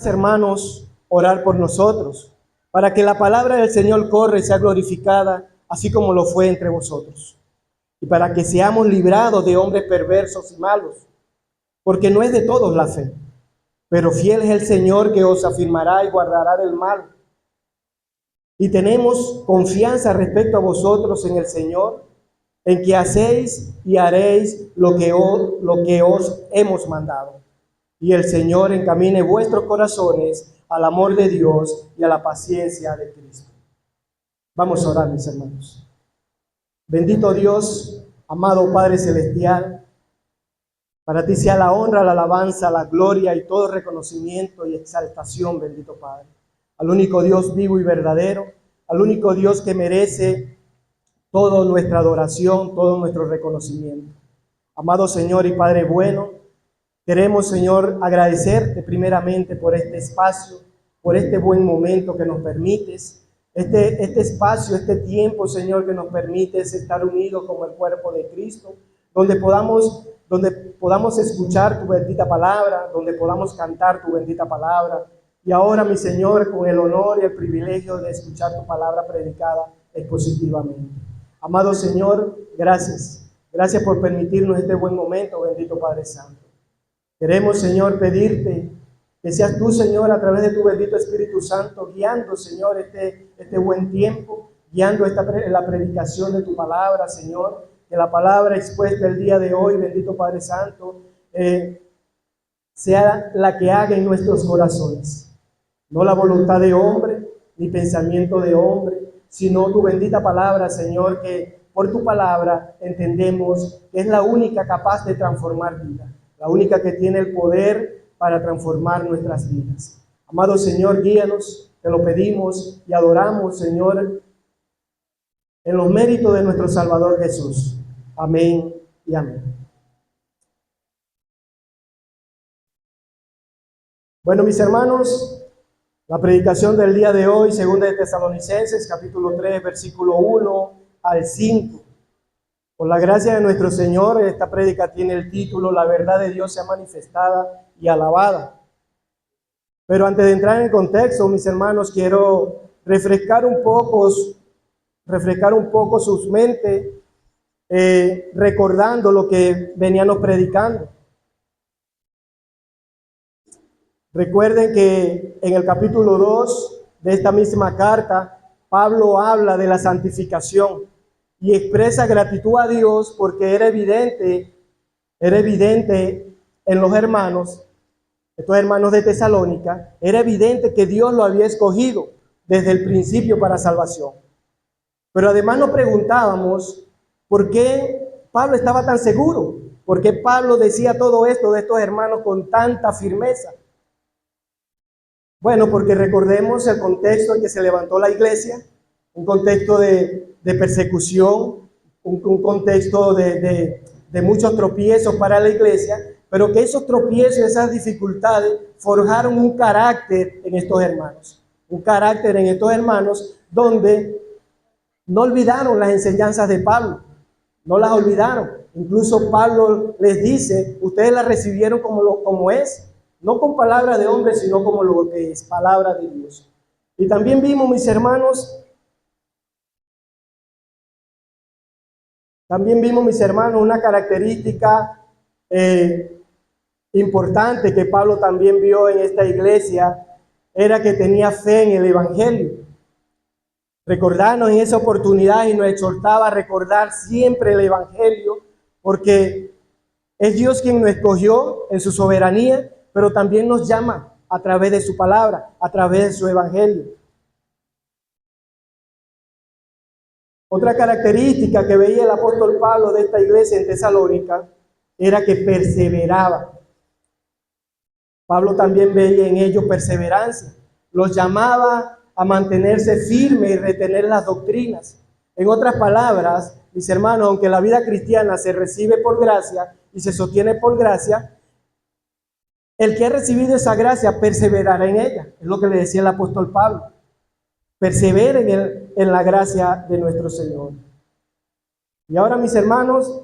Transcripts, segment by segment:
Hermanos, orar por nosotros, para que la palabra del Señor corra y sea glorificada, así como lo fue entre vosotros, y para que seamos librados de hombres perversos y malos, porque no es de todos la fe, pero fiel es el Señor que os afirmará y guardará del mal. Y tenemos confianza respecto a vosotros en el Señor, en que hacéis y haréis lo que os hemos mandado. Y el Señor encamine vuestros corazones al amor de Dios y a la paciencia de Cristo. Vamos a orar, mis hermanos. Bendito Dios, amado Padre Celestial, para ti sea la honra, la alabanza, la gloria y todo reconocimiento y exaltación, bendito Padre. Al único Dios vivo y verdadero, al único Dios que merece toda nuestra adoración, todo nuestro reconocimiento. Amado Señor y Padre bueno, queremos, Señor, agradecerte primeramente por este espacio, por este buen momento que nos permites, este espacio, este tiempo, Señor, que nos permites estar unidos como el cuerpo de Cristo, donde podamos escuchar tu bendita palabra, donde podamos cantar tu bendita palabra. Y ahora, mi Señor, con el honor y el privilegio de escuchar tu palabra predicada expositivamente. Amado Señor, gracias. Gracias por permitirnos este buen momento, bendito Padre Santo. Queremos, Señor, pedirte que seas tú, Señor, a través de tu bendito Espíritu Santo, guiando, Señor, este buen tiempo, guiando la predicación de tu palabra, Señor, que la palabra expuesta el día de hoy, bendito Padre Santo, sea la que haga en nuestros corazones. No la voluntad de hombre, ni pensamiento de hombre, sino tu bendita palabra, Señor, que por tu palabra entendemos que es la única capaz de transformar vida, la única que tiene el poder para transformar nuestras vidas. Amado Señor, guíanos, te lo pedimos y adoramos, Señor, en los méritos de nuestro Salvador Jesús. Amén y amén. Bueno, mis hermanos, la predicación del día de hoy, segunda de Tesalonicenses, capítulo 3, versículo 1 al 5. Por la gracia de nuestro Señor, esta prédica tiene el título La verdad de Dios sea manifestada y alabada. Pero antes de entrar en el contexto, mis hermanos, quiero refrescar un poco sus mentes, recordando lo que veníamos predicando. Recuerden que en el capítulo 2 de esta misma carta, Pablo habla de la santificación y expresa gratitud a Dios porque era evidente en los hermanos, estos hermanos de Tesalónica, era evidente que Dios lo había escogido desde el principio para salvación. Pero además nos preguntábamos por qué Pablo estaba tan seguro, por qué Pablo decía todo esto de estos hermanos con tanta firmeza. Bueno, porque recordemos el contexto en que se levantó la iglesia, un contexto de persecución, un contexto de muchos tropiezos para la iglesia, pero que esos tropiezos y esas dificultades forjaron un carácter en estos hermanos. Un carácter en estos hermanos donde no olvidaron las enseñanzas de Pablo, no las olvidaron. Incluso Pablo les dice, ustedes las recibieron como es, no con palabra de hombre, sino como lo que es palabra de Dios. Y también vimos, mis hermanos, una característica importante que Pablo también vio en esta iglesia, era que tenía fe en el Evangelio. Recordarnos en esa oportunidad y nos exhortaba a recordar siempre el Evangelio, porque es Dios quien nos escogió en su soberanía, pero también nos llama a través de su palabra, a través de su Evangelio. Otra característica que veía el apóstol Pablo de esta iglesia en Tesalónica era que perseveraba. Pablo también veía en ellos perseverancia. Los llamaba a mantenerse firme y retener las doctrinas. En otras palabras, mis hermanos, aunque la vida cristiana se recibe por gracia y se sostiene por gracia, el que ha recibido esa gracia perseverará en ella. Es lo que le decía el apóstol Pablo. Perseveren en la gracia de nuestro Señor. Y ahora, mis hermanos,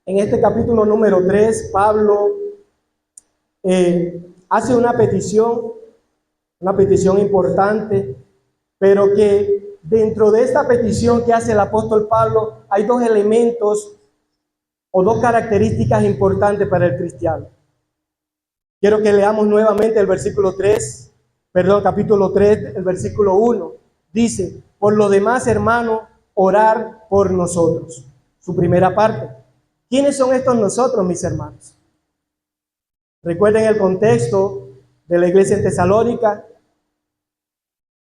en este capítulo número 3, Pablo hace una petición una petición importante, pero que dentro de esta petición que hace el apóstol Pablo hay dos elementos o dos características importantes para el cristiano. Quiero que leamos nuevamente el capítulo 3, el versículo 1. Dice: por lo demás, hermano, orar por nosotros. Su primera parte. ¿Quiénes son estos nosotros, mis hermanos? Recuerden el contexto de la iglesia en Tesalónica.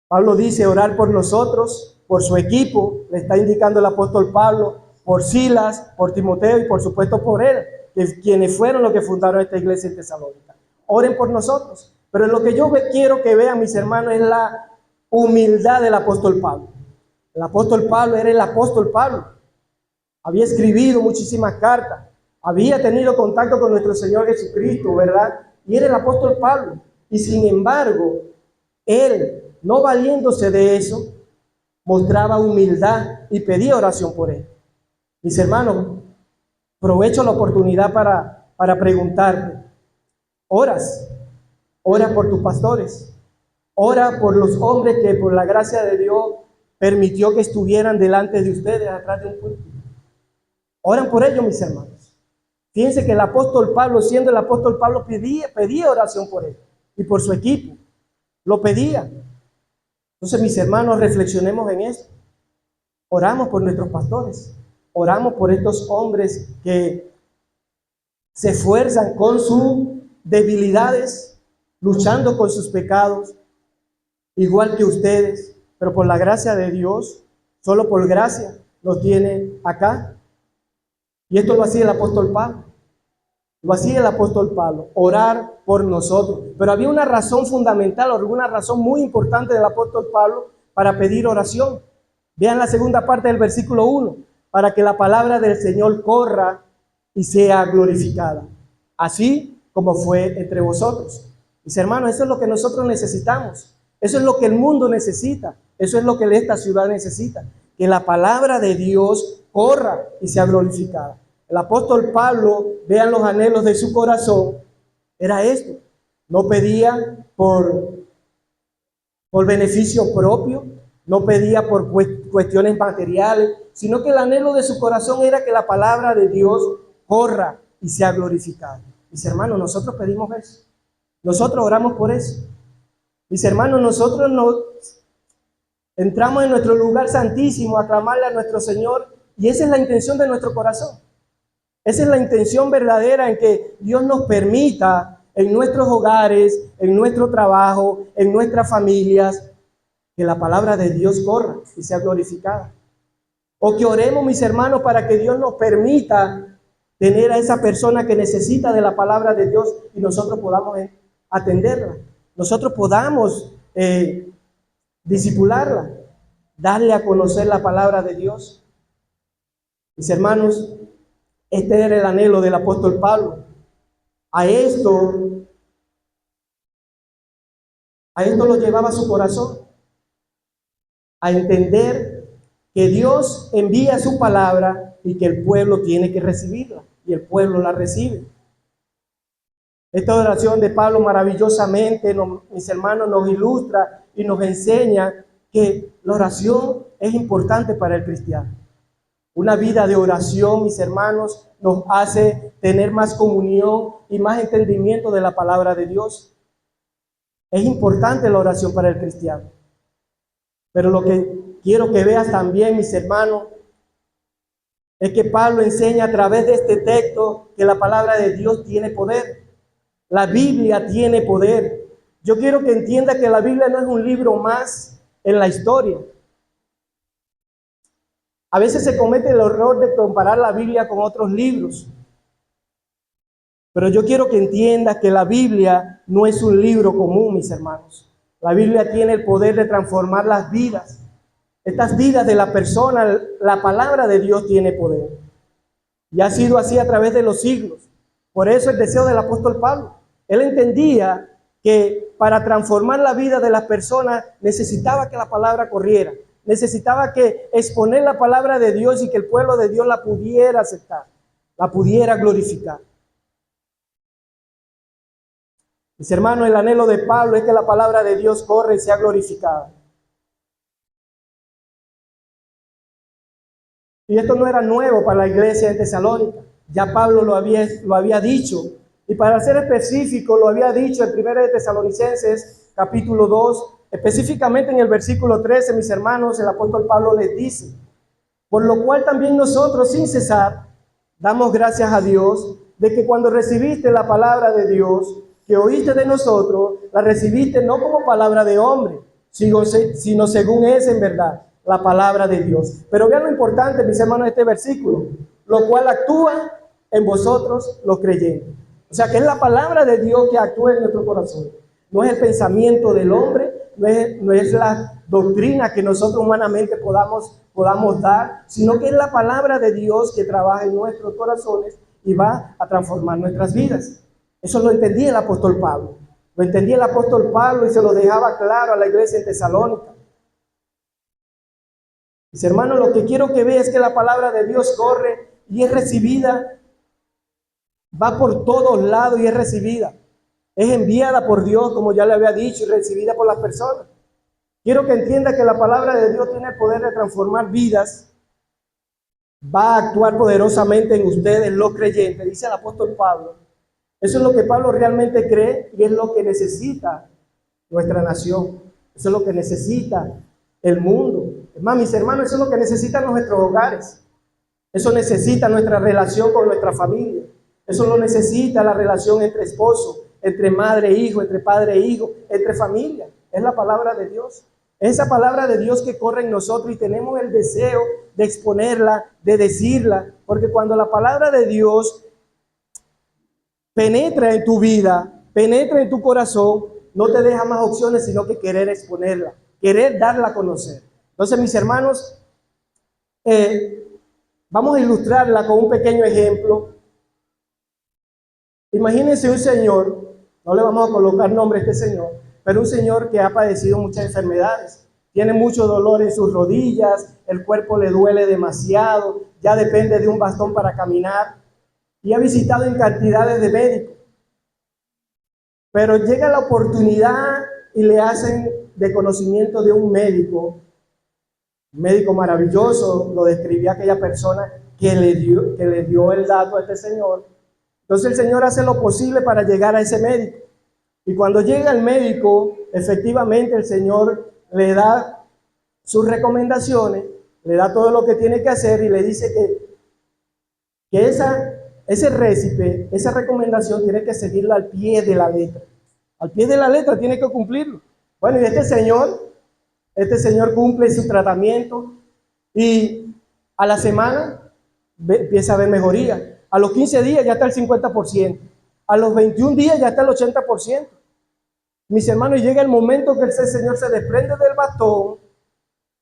Pablo dice orar por nosotros, por su equipo, le está indicando el apóstol Pablo, por Silas, por Timoteo y por supuesto por él, quienes fueron los que fundaron esta iglesia en Tesalónica. Oren por nosotros. Pero lo que yo quiero que vean, mis hermanos, es la humildad del apóstol Pablo. El apóstol Pablo era el apóstol Pablo. Había escribido muchísimas cartas, había tenido contacto con nuestro Señor Jesucristo, ¿verdad? Y era el apóstol Pablo. Y sin embargo, él, no valiéndose de eso, mostraba humildad y pedía oración por él. Mis hermanos, aprovecho la oportunidad para preguntarte: ¿oras? Ora por tus pastores. Ora por los hombres que por la gracia de Dios permitió que estuvieran delante de ustedes, atrás de un púlpito. Oran por ellos, mis hermanos. Fíjense que el apóstol Pablo, siendo el apóstol Pablo, pedía oración por él y por su equipo. Lo pedía. Entonces, mis hermanos, reflexionemos en esto. Oramos por nuestros pastores. Oramos por estos hombres que se esfuerzan con sus debilidades, luchando con sus pecados, igual que ustedes, pero por la gracia de Dios, solo por gracia, nos tiene acá. Y esto lo hacía el apóstol Pablo. Lo hacía el apóstol Pablo, orar por nosotros. Pero había una razón fundamental, o alguna razón muy importante del apóstol Pablo para pedir oración. Vean la segunda parte del versículo 1, para que la palabra del Señor corra y sea glorificada, así como fue entre vosotros. Mis hermanos, eso es lo que nosotros necesitamos. Eso es lo que el mundo necesita. Eso es lo que esta ciudad necesita. Que la palabra de Dios corra y sea glorificada. El apóstol Pablo, vean los anhelos de su corazón, era esto. No pedía por beneficio propio, no pedía por cuestiones materiales, sino que el anhelo de su corazón era que la palabra de Dios corra y sea glorificada. Mis hermanos, nosotros pedimos eso. Nosotros oramos por eso. Mis hermanos, nosotros nos entramos en nuestro lugar santísimo a clamarle a nuestro Señor, y esa es la intención de nuestro corazón. Esa es la intención verdadera, en que Dios nos permita en nuestros hogares, en nuestro trabajo, en nuestras familias, que la palabra de Dios corra y sea glorificada. O que oremos, mis hermanos, para que Dios nos permita tener a esa persona que necesita de la palabra de Dios y nosotros podamos atenderla. Nosotros podamos discipularla, darle a conocer la palabra de Dios. Mis hermanos, este era el anhelo del apóstol Pablo. A esto lo llevaba su corazón, a entender que Dios envía su palabra y que el pueblo tiene que recibirla, y el pueblo la recibe. Esta oración de Pablo maravillosamente, mis hermanos, nos ilustra y nos enseña que la oración es importante para el cristiano. Una vida de oración, mis hermanos, nos hace tener más comunión y más entendimiento de la palabra de Dios. Es importante la oración para el cristiano. Pero lo que quiero que veas también, mis hermanos, es que Pablo enseña a través de este texto que la palabra de Dios tiene poder. La Biblia tiene poder. Yo quiero que entienda que la Biblia no es un libro más en la historia. A veces se comete el error de comparar la Biblia con otros libros. Pero yo quiero que entienda que la Biblia no es un libro común, mis hermanos. La Biblia tiene el poder de transformar las vidas. Estas vidas de la persona, la palabra de Dios tiene poder. Y ha sido así a través de los siglos. Por eso el deseo del apóstol Pablo. Él entendía que para transformar la vida de las personas necesitaba que la palabra corriera. Necesitaba que exponer la palabra de Dios y que el pueblo de Dios la pudiera aceptar, la pudiera glorificar. Mis hermanos, el anhelo de Pablo es que la palabra de Dios corra y sea glorificada. Y esto no era nuevo para la iglesia de Tesalónica. Ya Pablo lo había dicho. Y para ser específico, lo había dicho en 1 de Tesalonicenses, capítulo 2, específicamente en el versículo 13, mis hermanos, el apóstol Pablo les dice: por lo cual también nosotros, sin cesar, damos gracias a Dios de que cuando recibiste la palabra de Dios, que oíste de nosotros, la recibiste no como palabra de hombre, sino según es en verdad la palabra de Dios. Pero vean lo importante, mis hermanos, de este versículo: lo cual actúa en vosotros los creyentes. O sea, que es la palabra de Dios que actúa en nuestro corazón. No es el pensamiento del hombre, no es la doctrina que nosotros humanamente podamos dar, sino que es la palabra de Dios que trabaja en nuestros corazones y va a transformar nuestras vidas. Eso lo entendía el apóstol Pablo. Lo entendía el apóstol Pablo y se lo dejaba claro a la iglesia en Tesalónica. Mis hermanos, lo que quiero que vean es que la palabra de Dios corre y es recibida, va por todos lados y es recibida. Es enviada por Dios, como ya le había dicho, y recibida por las personas. Quiero que entienda que la palabra de Dios tiene el poder de transformar vidas. Va a actuar poderosamente en ustedes, los creyentes, dice el apóstol Pablo. Eso es lo que Pablo realmente cree y es lo que necesita nuestra nación. Eso es lo que necesita el mundo. Es más, mis hermanos, eso es lo que necesitan nuestros hogares. Eso necesita nuestra relación con nuestra familia. Eso lo necesita la relación entre esposo, entre madre e hijo, entre padre e hijo, entre familia. Es la palabra de Dios. Es esa palabra de Dios que corre en nosotros y tenemos el deseo de exponerla, de decirla, porque cuando la palabra de Dios penetra en tu vida, penetra en tu corazón, no te deja más opciones sino que querer exponerla, querer darla a conocer. Entonces, mis hermanos, vamos a ilustrarla con un pequeño ejemplo. Imagínense un señor, no le vamos a colocar nombre a este señor, pero un señor que ha padecido muchas enfermedades, tiene mucho dolor en sus rodillas, el cuerpo le duele demasiado, ya depende de un bastón para caminar y ha visitado en cantidades de médicos. Pero llega la oportunidad y le hacen de conocimiento de un médico maravilloso, lo describía aquella persona que le dio el dato a este señor. Entonces el señor hace lo posible para llegar a ese médico. Y cuando llega el médico, efectivamente el señor le da sus recomendaciones, le da todo lo que tiene que hacer y le dice que ese récipe, esa recomendación tiene que seguirla al pie de la letra. Al pie de la letra tiene que cumplirlo. Bueno, y este señor cumple su tratamiento y a la semana empieza a haber mejoría. A los 15 días ya está el 50%. A los 21 días ya está el 80%. Mis hermanos, llega el momento que ese señor se desprende del bastón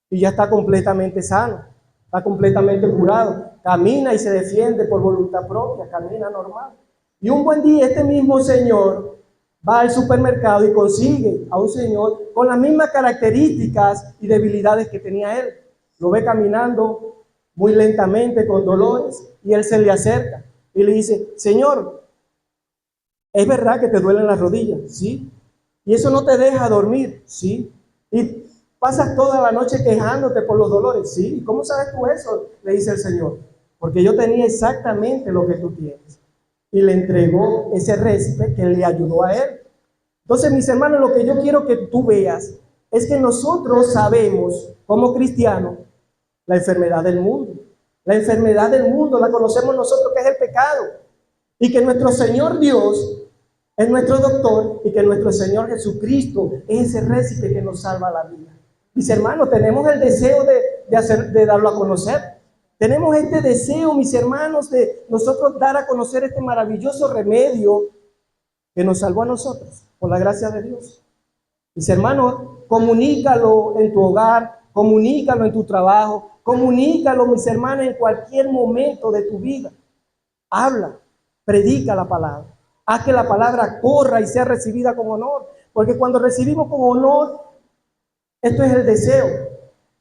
y ya está completamente sano, está completamente curado. Camina y se defiende por voluntad propia, camina normal. Y un buen día este mismo señor va al supermercado y consigue a un señor con las mismas características y debilidades que tenía él. Lo ve caminando muy lentamente con dolores y él se le acerca y le dice: señor, ¿es verdad que te duelen las rodillas? Sí. ¿Y eso no te deja dormir? Sí. ¿Y pasas toda la noche quejándote por los dolores? Sí. ¿Y cómo sabes tú eso? Le dice el Señor: porque yo tenía exactamente lo que tú tienes. Y le entregó ese récipe que le ayudó a él. Entonces, mis hermanos, lo que yo quiero que tú veas es que nosotros sabemos, como cristianos, la enfermedad del mundo. La enfermedad del mundo la conocemos nosotros, que es el pecado. Y que nuestro Señor Dios es nuestro doctor y que nuestro Señor Jesucristo es ese récipe que nos salva la vida. Mis hermanos, tenemos el deseo de darlo a conocer. Tenemos este deseo, mis hermanos, de nosotros dar a conocer este maravilloso remedio que nos salvó a nosotros, por la gracia de Dios. Mis hermanos, comunícalo en tu hogar, comunícalo en tu trabajo, comunícalo, mis hermanos, en cualquier momento de tu vida. Habla, predica la palabra. Haz que la palabra corra y sea recibida con honor. Porque cuando recibimos con honor, esto es el deseo.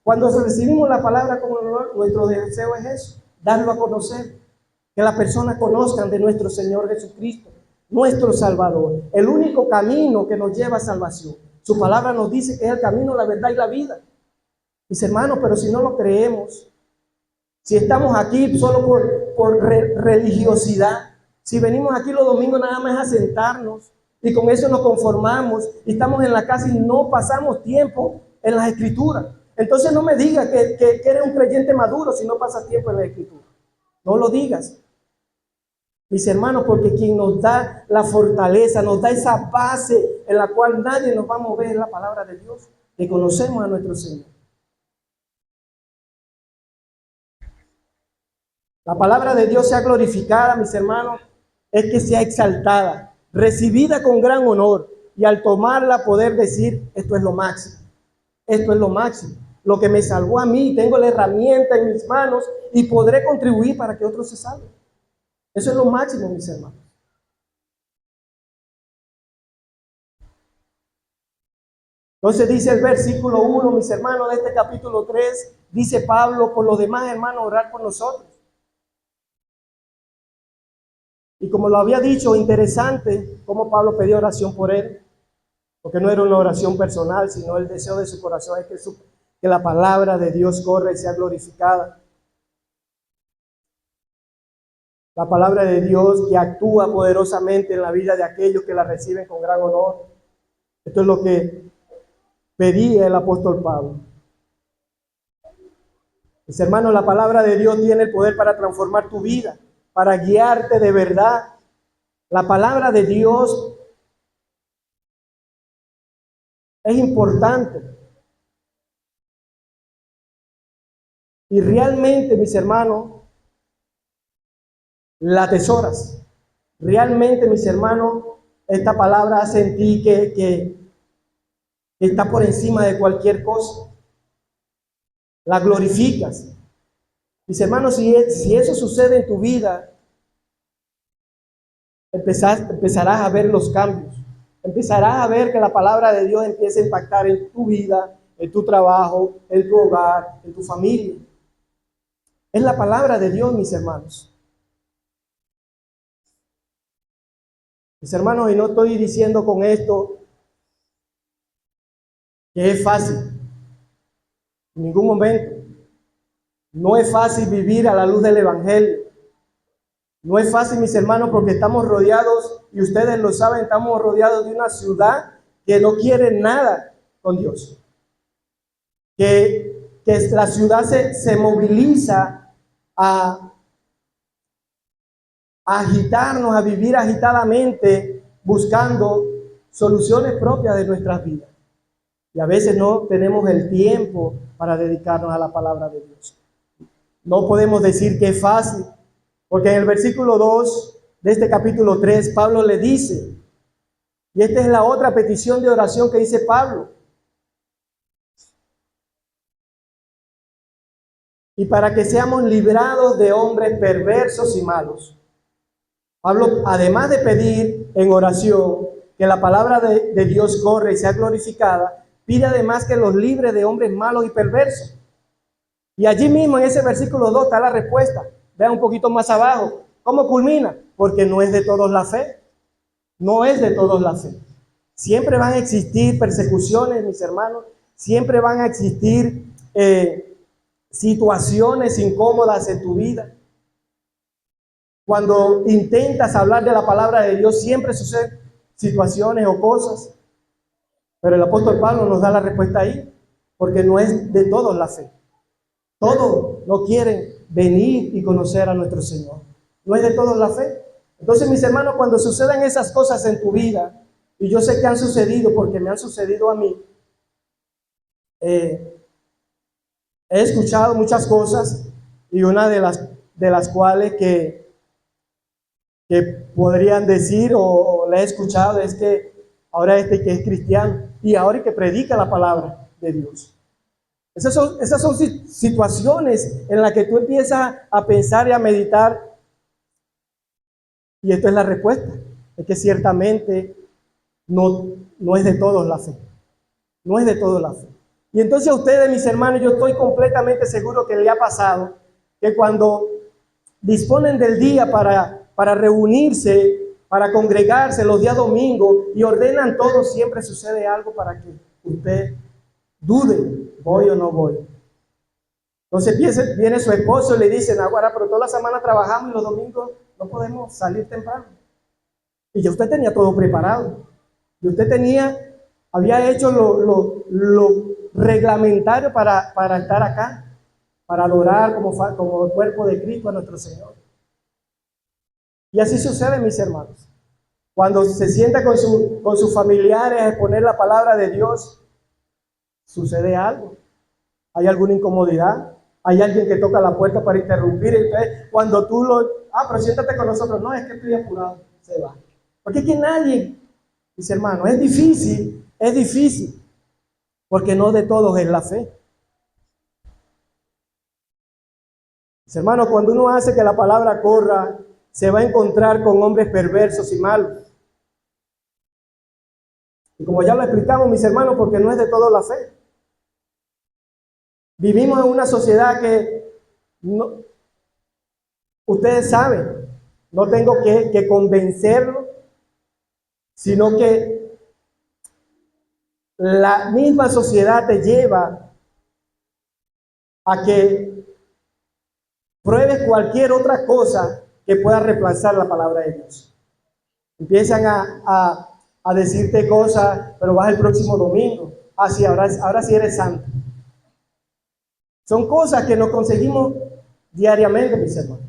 Cuando recibimos la palabra con honor, nuestro deseo es eso, darlo a conocer. Que las personas conozcan de nuestro Señor Jesucristo. nuestro Salvador, el único camino que nos lleva a salvación. Su palabra nos dice que es el camino, la verdad y la vida. Mis hermanos, pero si no lo creemos, si estamos aquí solo por religiosidad, si venimos aquí los domingos nada más a sentarnos y con eso nos conformamos y estamos en la casa y no pasamos tiempo en las Escrituras, entonces no me digas que eres un creyente maduro si no pasas tiempo en la Escritura. No lo digas. Mis hermanos, porque quien nos da la fortaleza, nos da esa base en la cual nadie nos va a mover es la palabra de Dios, que conocemos a nuestro Señor. La palabra de Dios sea glorificada, mis hermanos, es que sea exaltada, recibida con gran honor, y al tomarla poder decir, esto es lo máximo, esto es lo máximo, lo que me salvó a mí, tengo la herramienta en mis manos y podré contribuir para que otros se salven. Eso es lo máximo, mis hermanos. Entonces dice el versículo 1, mis hermanos, de este capítulo 3, dice Pablo, por los demás hermanos, orar por nosotros. Y como lo había dicho, interesante cómo Pablo pedía oración por él, porque no era una oración personal, sino el deseo de su corazón es que la palabra de Dios corra y sea glorificada. La palabra de Dios que actúa poderosamente en la vida de aquellos que la reciben con gran honor. Esto es lo que pedía el apóstol Pablo. Mis hermanos, la palabra de Dios tiene el poder para transformar tu vida, para guiarte de verdad. La palabra de Dios es importante. Y realmente, mis hermanos, la atesoras. Realmente, mis hermanos, esta palabra hace en ti que está por encima de cualquier cosa. La glorificas. Mis hermanos, si eso sucede en tu vida, empezarás a ver los cambios. Empezarás a ver que la palabra de Dios empieza a impactar en tu vida, en tu trabajo, en tu hogar, en tu familia. Es la palabra de Dios, mis hermanos. Mis hermanos, y no estoy diciendo con esto que es fácil. En ningún momento. No es fácil vivir a la luz del Evangelio. No es fácil, mis hermanos, porque estamos rodeados, y ustedes lo saben, estamos rodeados de una ciudad que no quiere nada con Dios. Que la ciudad se moviliza a agitarnos, a vivir agitadamente, buscando soluciones propias de nuestras vidas. Y a veces no tenemos el tiempo para dedicarnos a la palabra de Dios. No podemos decir que es fácil, porque en el versículo 2 de este capítulo 3, Pablo le dice, y esta es la otra petición de oración que dice Pablo, y para que seamos librados de hombres perversos y malos. Pablo, además de pedir en oración que la palabra de Dios corra y sea glorificada, pide además que los libre de hombres malos y perversos. Y allí mismo en ese versículo 2 está la respuesta. Vean un poquito más abajo. ¿Cómo culmina? Porque no es de todos la fe. No es de todos la fe. Siempre van a existir persecuciones, mis hermanos. Siempre van a existir situaciones incómodas en tu vida. Cuando intentas hablar de la palabra de Dios, siempre suceden situaciones o cosas. Pero el apóstol Pablo nos da la respuesta ahí, porque no es de todos la fe. Todos no quieren venir y conocer a nuestro Señor. No es de todos la fe. Entonces, mis hermanos, cuando sucedan esas cosas en tu vida, y yo sé que han sucedido porque me han sucedido a mí, he escuchado muchas cosas, y una de las cuales que podrían decir o le he escuchado es que ahora que es cristiano y ahora que predica la palabra de Dios. Esas son situaciones en las que tú empiezas a pensar y a meditar, y esta es la respuesta, es que ciertamente no es de todos la fe. No es de todos la fe. Y entonces a ustedes, mis hermanos, yo estoy completamente seguro que le ha pasado que cuando disponen del día para reunirse para congregarse los días domingos y ordenan todo, siempre sucede algo para que usted dude, ¿voy o no voy? Entonces viene su esposo y le dice, ahora, pero toda la semana trabajamos y los domingos no podemos salir temprano. Y ya usted tenía todo preparado. Y usted había hecho lo reglamentario para estar acá, para adorar como el cuerpo de Cristo a nuestro Señor. Y así sucede, mis hermanos. Cuando se sienta con sus familiares a exponer la palabra de Dios, sucede algo. Hay alguna incomodidad. Hay alguien que toca la puerta para interrumpir. Y entonces, cuando tú pero siéntate con nosotros. No, es que estoy apurado. Se va. Porque aquí nadie, mis hermanos, es difícil. Porque no de todos es la fe. Mis hermanos, cuando uno hace que la palabra corra, se va a encontrar con hombres perversos y malos. Y como ya lo explicamos, mis hermanos, porque no es de todos la fe. Vivimos en una sociedad que ustedes saben, no tengo que convencerlo, sino que la misma sociedad te lleva a que pruebes cualquier otra cosa que pueda reemplazar la palabra de Dios. Empiezan a decirte cosas, pero vas el próximo domingo. Sí, ahora sí eres santo. Son cosas que nos conseguimos diariamente, mis hermanos.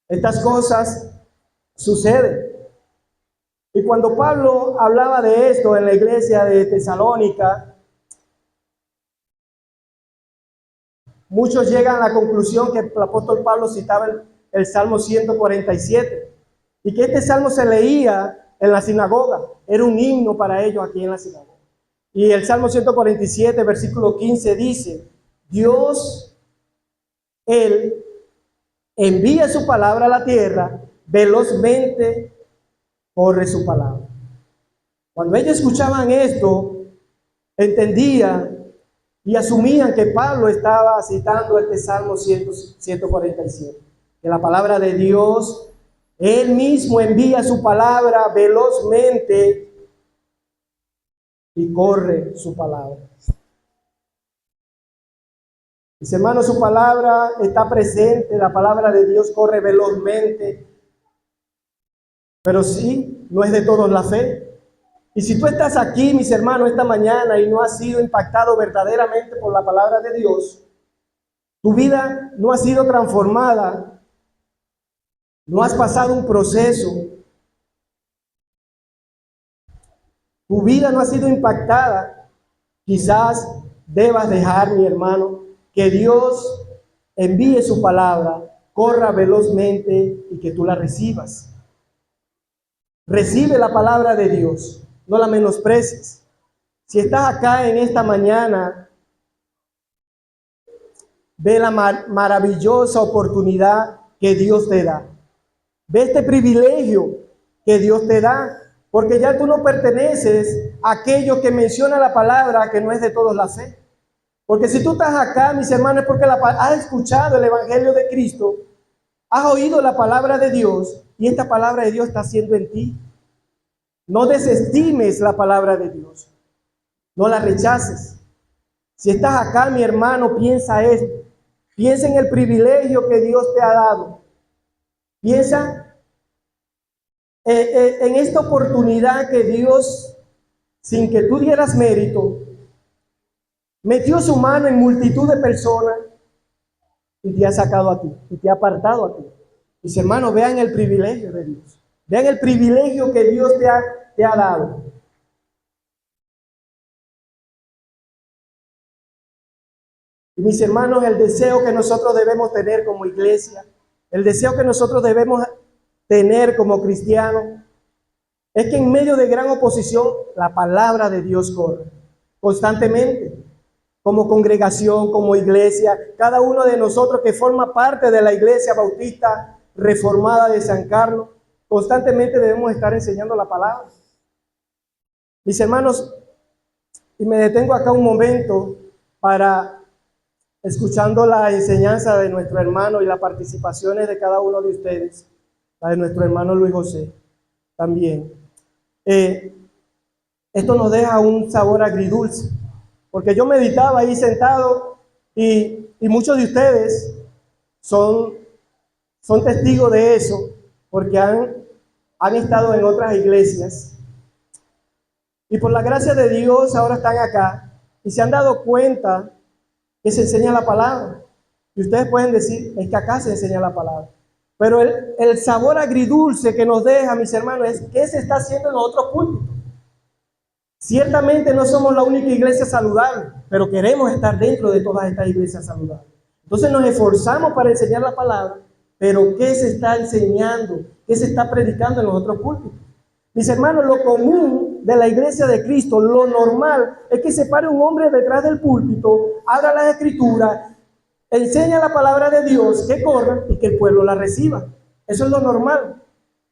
Estas cosas suceden. Y cuando Pablo hablaba de esto en la iglesia de Tesalónica, muchos llegan a la conclusión que el apóstol Pablo citaba el Salmo 147 y que este salmo se leía en la sinagoga. Era un himno para ellos aquí en la sinagoga. Y el Salmo 147, versículo 15 dice: Dios, Él envía su palabra a la tierra, velozmente corre su palabra. Cuando ellos escuchaban esto, entendían y asumían que Pablo estaba citando este Salmo 147, que la palabra de Dios, Él mismo envía su palabra velozmente y corre su palabra. Mis hermanos, su palabra está presente, la palabra de Dios corre velozmente, pero sí, no es de todos la fe. Y si tú estás aquí, mis hermanos, esta mañana y no has sido impactado verdaderamente por la palabra de Dios, tu vida no ha sido transformada, no has pasado un proceso, tu vida no ha sido impactada, quizás debas dejar, mi hermano, que Dios envíe su palabra, corra velozmente y que tú la recibas. Recibe la palabra de Dios, no la menosprecies. Si estás acá en esta mañana, ve la maravillosa oportunidad que Dios te da. Ve este privilegio que Dios te da, porque ya tú no perteneces a aquello que menciona la palabra, que no es de todos la fe. Porque si tú estás acá, mis hermanos, es porque has escuchado el Evangelio de Cristo, has oído la palabra de Dios y esta palabra de Dios está haciendo en ti. No desestimes la palabra de Dios, no la rechaces. Si estás acá, mi hermano, piensa esto. Piensa en el privilegio que Dios te ha dado. Piensa en esta oportunidad que Dios, sin que tú dieras mérito, metió su mano en multitud de personas y te ha sacado a ti, y te ha apartado a ti. Mis hermanos, vean el privilegio de Dios. Vean el privilegio que Dios te ha dado. Y mis hermanos, el deseo que nosotros debemos tener como iglesia, el deseo que nosotros debemos tener como cristianos, es que en medio de gran oposición, la palabra de Dios corre constantemente. Como congregación, como iglesia, cada uno de nosotros que forma parte de la Iglesia Bautista Reformada de San Carlos, constantemente debemos estar enseñando la palabra. Mis hermanos, y me detengo acá un momento para, escuchando la enseñanza de nuestro hermano y las participaciones de cada uno de ustedes, la de nuestro hermano Luis José. también. Eh, Esto nos deja un sabor agridulce, porque yo meditaba ahí sentado y muchos de ustedes son, son testigos de eso, porque han estado en otras iglesias y por la gracia de Dios ahora están acá y se han dado cuenta que se enseña la palabra. Y ustedes pueden decir, es que acá se enseña la palabra. Pero el sabor agridulce que nos deja, mis hermanos, es qué se está haciendo en los otros púlpitos. Ciertamente no somos la única iglesia saludable, pero queremos estar dentro de todas estas iglesias saludables. Entonces nos esforzamos para enseñar la palabra, pero ¿qué se está enseñando? ¿Qué se está predicando en los otros púlpitos? Mis hermanos, lo común de la iglesia de Cristo, lo normal, es que se pare un hombre detrás del púlpito, abra las escrituras, enseña la palabra de Dios, que corra y que el pueblo la reciba. Eso es lo normal.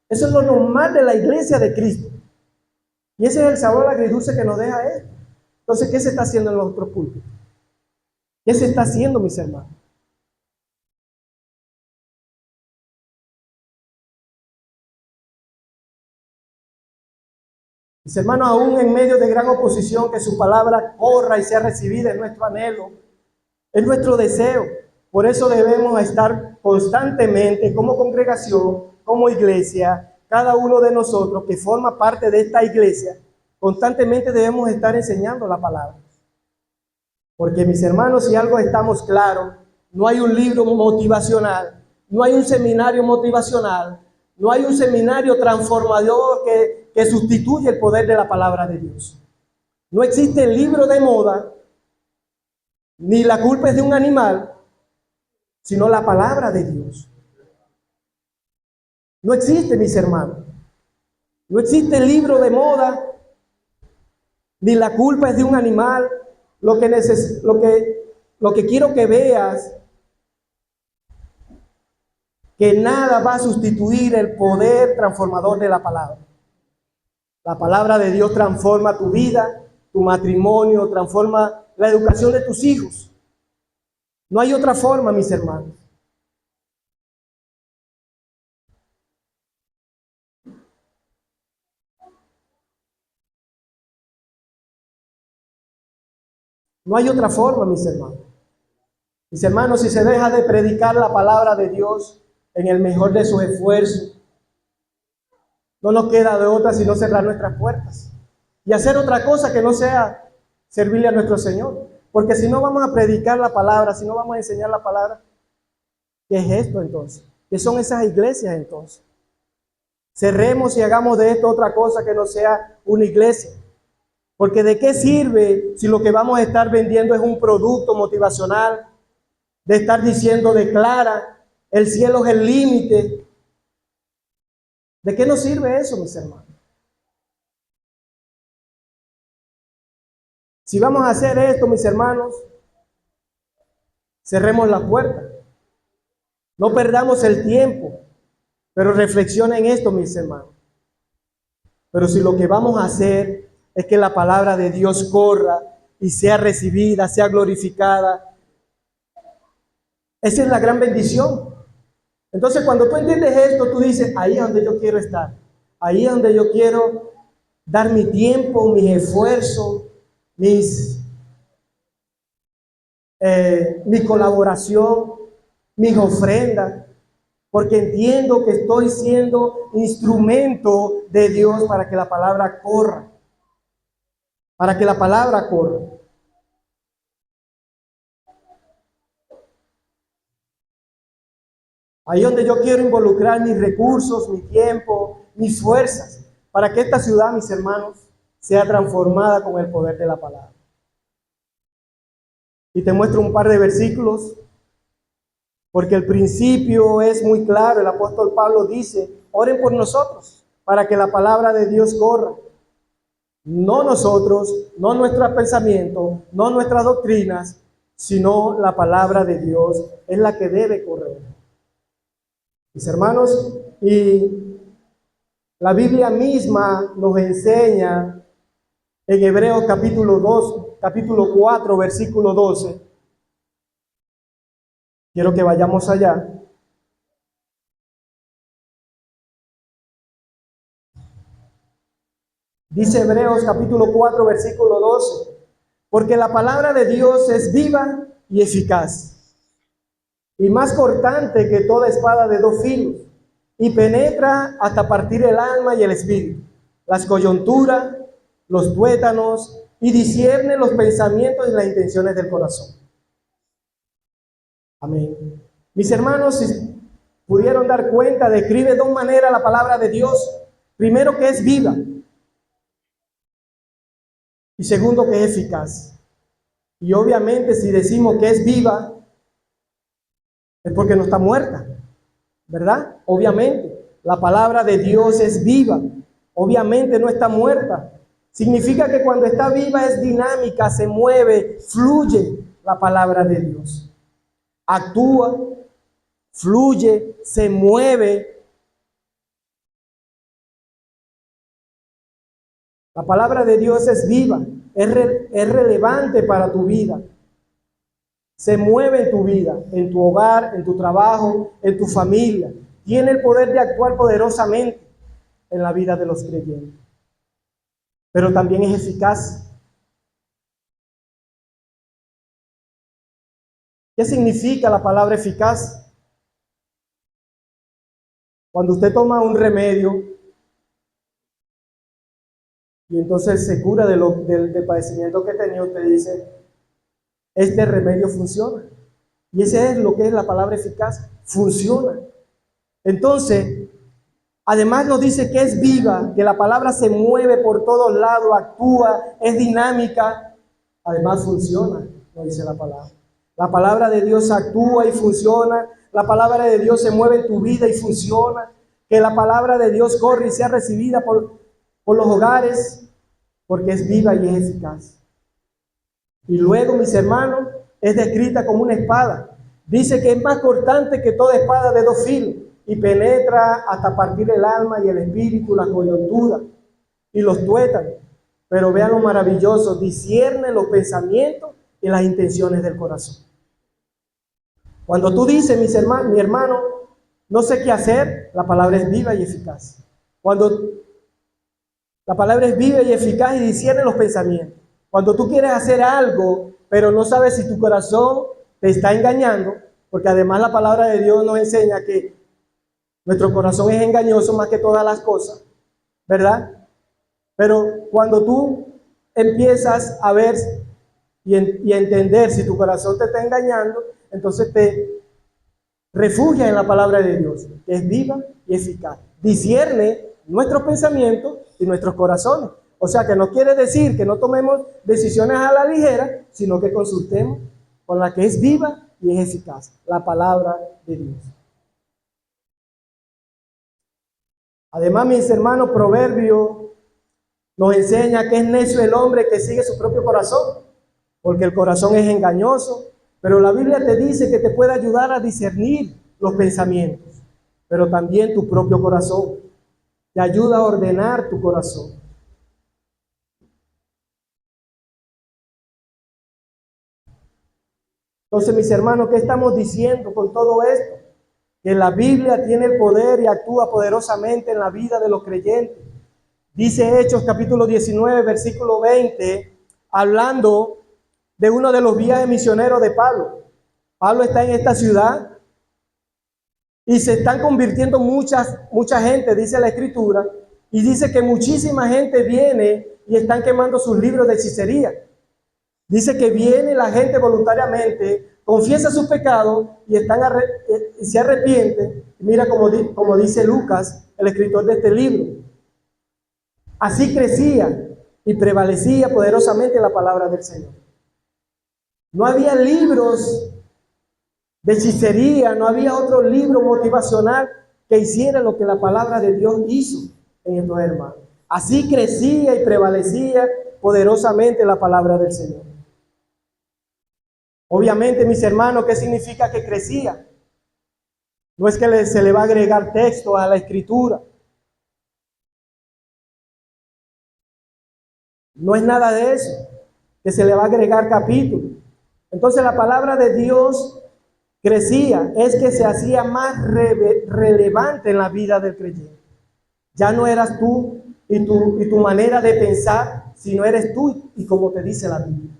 Eso es lo normal de la iglesia de Cristo. Y ese es el sabor agridulce que nos deja esto. Entonces, ¿qué se está haciendo en los otros púlpitos? ¿Qué se está haciendo, mis hermanos? Mis hermanos, aún en medio de gran oposición, que su palabra corra y sea recibida es nuestro anhelo, es nuestro deseo. Por eso debemos estar constantemente como congregación, como iglesia, cada uno de nosotros que forma parte de esta iglesia, constantemente debemos estar enseñando la palabra. Porque mis hermanos, si algo estamos claros, no hay un libro motivacional, no hay un seminario motivacional, no hay un seminario transformador que sustituye el poder de la palabra de Dios. No existe el libro de moda, ni la culpa es de un animal, sino la palabra de Dios. No existe, mis hermanos. No existe el libro de moda, ni la culpa es de un animal. Lo que quiero que veas, que nada va a sustituir el poder transformador de la palabra. La palabra de Dios transforma tu vida, tu matrimonio, transforma la educación de tus hijos. No hay otra forma, mis hermanos. No hay otra forma, mis hermanos. Mis hermanos, si se deja de predicar la palabra de Dios en el mejor de sus esfuerzos, no nos queda de otra sino cerrar nuestras puertas y hacer otra cosa que no sea servirle a nuestro Señor. Porque si no vamos a predicar la palabra, si no vamos a enseñar la palabra, ¿qué es esto entonces? ¿Qué son esas iglesias entonces? Cerremos y hagamos de esto otra cosa que no sea una iglesia. Porque ¿de qué sirve si lo que vamos a estar vendiendo es un producto motivacional? De estar diciendo, declara, el cielo es el límite. ¿De qué nos sirve eso, mis hermanos? Si vamos a hacer esto, mis hermanos, cerremos la puerta. No perdamos el tiempo, pero reflexionen en esto, mis hermanos. Pero si lo que vamos a hacer es que la palabra de Dios corra y sea recibida, sea glorificada, esa es la gran bendición. Entonces, cuando tú entiendes esto, tú dices, ahí es donde yo quiero estar. Ahí es donde yo quiero dar mi tiempo, mis esfuerzos, mi colaboración, mis ofrendas, porque entiendo que estoy siendo instrumento de Dios para que la palabra corra, para que la palabra corra. Ahí es donde yo quiero involucrar mis recursos, mi tiempo, mis fuerzas, para que esta ciudad, mis hermanos, sea transformada con el poder de la palabra. Y te muestro un par de versículos, porque el principio es muy claro. El apóstol Pablo dice, oren por nosotros, para que la palabra de Dios corra. No nosotros, no nuestros pensamientos, no nuestras doctrinas, sino la palabra de Dios es la que debe correr. Mis hermanos, y la Biblia misma nos enseña en Hebreos capítulo 2, capítulo 4, versículo 12. Quiero que vayamos allá. Dice Hebreos capítulo 4, versículo 12, porque la palabra de Dios es viva y eficaz, y más cortante que toda espada de dos filos, y penetra hasta partir el alma y el espíritu, las coyunturas, los tuétanos, y discierne los pensamientos y las intenciones del corazón. Amén. Mis hermanos, si pudieron dar cuenta, describe de dos maneras la palabra de Dios. Primero, que es viva, y segundo, que es eficaz. Y obviamente, si decimos que es viva, es porque no está muerta, ¿verdad? Obviamente, la palabra de Dios es viva, obviamente no está muerta. Significa que cuando está viva es dinámica, se mueve, fluye la palabra de Dios. Actúa, fluye, se mueve. La palabra de Dios es viva, es relevante para tu vida. Se mueve en tu vida, en tu hogar, en tu trabajo, en tu familia. Tiene el poder de actuar poderosamente en la vida de los creyentes. Pero también es eficaz. ¿Qué significa la palabra eficaz? Cuando usted toma un remedio y entonces se cura del padecimiento que tenía, usted dice, este remedio funciona. Y ese es lo que es la palabra eficaz, funciona. Entonces, además nos dice que es viva, que la palabra se mueve por todos lados, actúa, es dinámica, además funciona, nos dice la palabra. La palabra de Dios actúa y funciona, la palabra de Dios se mueve en tu vida y funciona, que la palabra de Dios corre y sea recibida por los hogares, porque es viva y es eficaz. Y luego, mis hermanos, es descrita como una espada. Dice que es más cortante que toda espada de dos filos y penetra hasta partir el alma y el espíritu, la coyuntura y los tuétanos. Pero vean lo maravilloso, discierne los pensamientos y las intenciones del corazón. Cuando tú dices, mi hermano, no sé qué hacer, la palabra es viva y eficaz. Cuando la palabra es viva y eficaz y discierne los pensamientos. Cuando tú quieres hacer algo, pero no sabes si tu corazón te está engañando, porque además la palabra de Dios nos enseña que nuestro corazón es engañoso más que todas las cosas, ¿verdad? Pero cuando tú empiezas a ver y a entender si tu corazón te está engañando, entonces te refugias en la palabra de Dios, que es viva y eficaz. Discierne nuestros pensamientos y nuestros corazones. O sea que no quiere decir que no tomemos decisiones a la ligera, sino que consultemos con la que es viva y es eficaz, la palabra de Dios. Además, mis hermanos, Proverbio nos enseña que es necio el hombre que sigue su propio corazón, porque el corazón es engañoso, pero la Biblia te dice que te puede ayudar a discernir los pensamientos, pero también tu propio corazón. Te ayuda a ordenar tu corazón. Entonces, mis hermanos, ¿qué estamos diciendo con todo esto? Que la Biblia tiene el poder y actúa poderosamente en la vida de los creyentes. Dice Hechos capítulo 19, versículo 20, hablando de uno de los viajes misioneros de Pablo. Pablo está en esta ciudad y se están convirtiendo mucha gente, dice la Escritura, y dice que muchísima gente viene y están quemando sus libros de hechicería. Dice que viene la gente voluntariamente, confiesa sus pecados y se arrepiente. Mira como dice Lucas, el escritor de este libro. Así crecía y prevalecía poderosamente la palabra del Señor. No había libros de hechicería, no había otro libro motivacional que hiciera lo que la palabra de Dios hizo en estos hermanos. Así crecía y prevalecía poderosamente la palabra del Señor. Obviamente, mis hermanos, ¿qué significa que crecía? No es que se le va a agregar texto a la escritura. No es nada de eso, que se le va a agregar capítulo. Entonces la palabra de Dios crecía, es que se hacía más relevante en la vida del creyente. Ya no eras tú y tu manera de pensar, sino eres tú y como te dice la Biblia.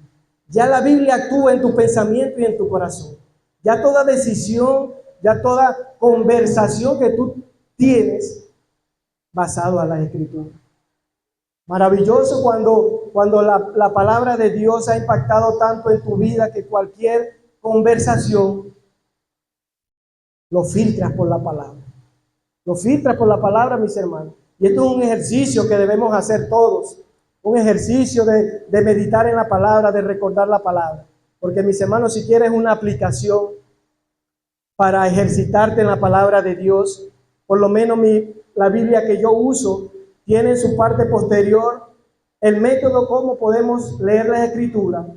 Ya la Biblia actúa en tu pensamiento y en tu corazón. Ya toda decisión, ya toda conversación que tú tienes basado a la Escritura. Maravilloso cuando la palabra de Dios ha impactado tanto en tu vida que cualquier conversación lo filtras por la palabra. Lo filtras por la palabra, mis hermanos. Y esto es un ejercicio que debemos hacer todos. Un ejercicio de meditar en la palabra, de recordar la palabra. Porque, mis hermanos, si quieres una aplicación para ejercitarte en la palabra de Dios, por lo menos la Biblia que yo uso tiene en su parte posterior el método cómo podemos leer las Escrituras.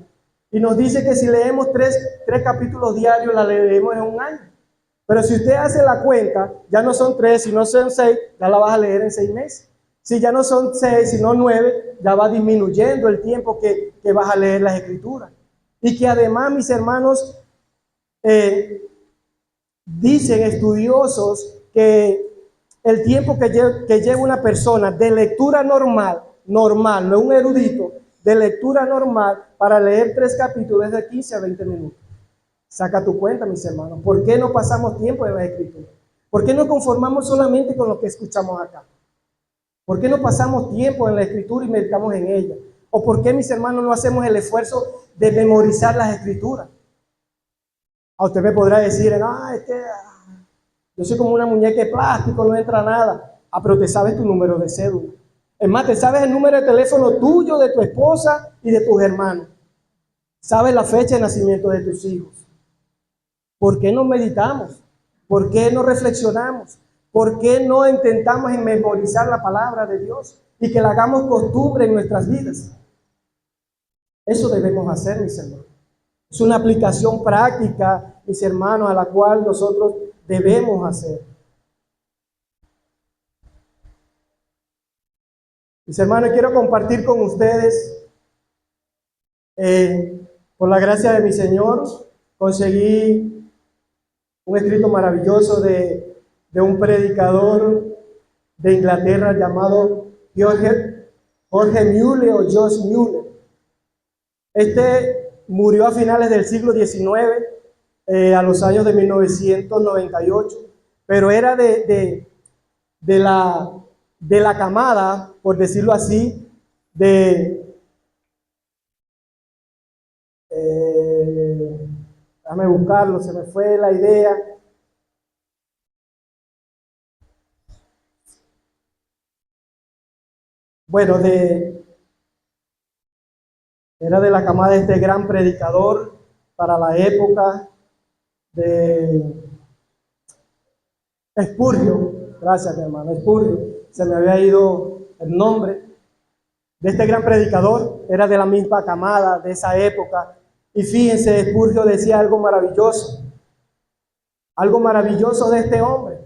Y nos dice que si leemos tres capítulos diarios, la leemos en un año. Pero si usted hace la cuenta, ya no son 3, sino son 6, ya la vas a leer en 6 meses. Si ya no son 6, sino 9, ya va disminuyendo el tiempo que vas a leer las Escrituras. Y que además, mis hermanos, dicen estudiosos que el tiempo que lleva una persona de lectura normal, no un erudito, de lectura normal para leer 3 capítulos es de 15 a 20 minutos. Saca tu cuenta, mis hermanos. ¿Por qué no pasamos tiempo en la Escritura? ¿Por qué no conformamos solamente con lo que escuchamos acá? ¿Por qué no pasamos tiempo en la Escritura y meditamos en ella? ¿O por qué, mis hermanos, no hacemos el esfuerzo de memorizar las Escrituras? A usted me podrá decir, yo soy como una muñeca de plástico, no entra nada. Pero te sabes tu número de cédula. Es más, te sabes el número de teléfono tuyo, de tu esposa y de tus hermanos. Sabes la fecha de nacimiento de tus hijos. ¿Por qué no meditamos? ¿Por qué no reflexionamos? ¿Por qué no intentamos en memorizar la palabra de Dios y que la hagamos costumbre en nuestras vidas? Eso debemos hacer, mis hermanos. Es una aplicación práctica, mis hermanos, a la cual nosotros debemos hacer. Mis hermanos, quiero compartir con ustedes, por la gracia de mi Señor, conseguí un escrito maravilloso de un predicador de Inglaterra llamado Jorge Muller o Josh Muller. Este murió a finales del siglo XIX, a los años de 1998, pero era de la camada, por decirlo así, déjame buscarlo, se me fue la idea. Bueno, era de la camada de este gran predicador para la época de Spurgeon. Gracias, mi hermano, Spurgeon. Se me había ido el nombre de este gran predicador. Era de la misma camada de esa época. Y fíjense, Spurgeon decía algo maravilloso de este hombre.